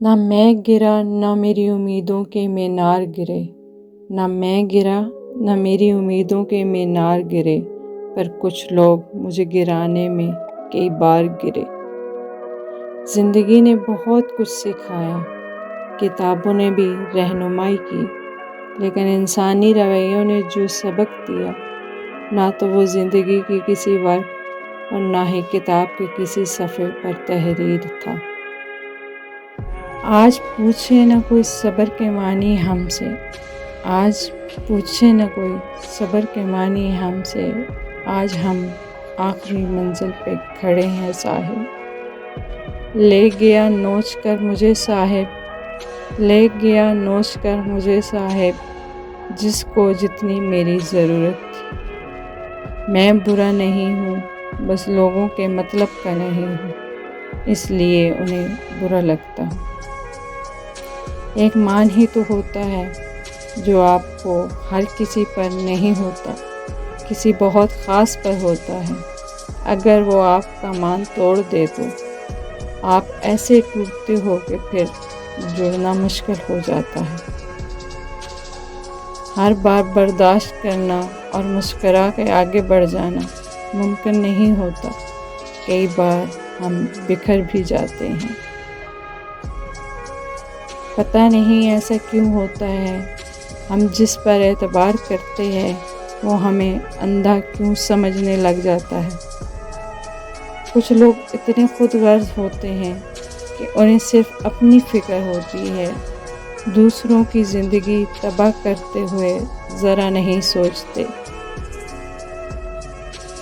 نہ میں گرا نہ میری امیدوں کے مینار گرے، نہ میں گرا نہ میری امیدوں کے مینار گرے، پر کچھ لوگ مجھے گرانے میں کئی بار گرے۔ زندگی نے بہت کچھ سکھایا، کتابوں نے بھی رہنمائی کی، لیکن انسانی رویوں نے جو سبق دیا، نہ تو وہ زندگی کی کسی ورق اور نہ ہی کتاب کے کسی صفحے پر تحریر تھا۔ آج پوچھے نہ کوئی صبر کے معنی ہم سے، آج پوچھے نہ کوئی صبر کے معنی ہم سے، آج ہم آخری منزل پہ کھڑے ہیں صاحب۔ لے گیا نوچ کر مجھے صاحب، لے گیا نوچ کر مجھے صاحب، جس کو جتنی میری ضرورت تھی۔ میں برا نہیں ہوں، بس لوگوں کے مطلب کا نہیں ہوں، اس لیے انہیں برا لگتا ہوں۔ ایک مان ہی تو ہوتا ہے جو آپ کو ہر کسی پر نہیں ہوتا، کسی بہت خاص پر ہوتا ہے۔ اگر وہ آپ کا مان توڑ دے تو آپ ایسے ٹوٹتے ہو کہ پھر جڑنا مشکل ہو جاتا ہے۔ ہر بار برداشت کرنا اور مسکرا کے آگے بڑھ جانا ممکن نہیں ہوتا، کئی بار ہم بکھر بھی جاتے ہیں۔ پتہ نہیں ایسا کیوں ہوتا ہے، ہم جس پر اعتبار کرتے ہیں وہ ہمیں اندھا کیوں سمجھنے لگ جاتا ہے۔ کچھ لوگ اتنے خود غرض ہوتے ہیں کہ انہیں صرف اپنی فکر ہوتی ہے، دوسروں کی زندگی تباہ کرتے ہوئے ذرا نہیں سوچتے۔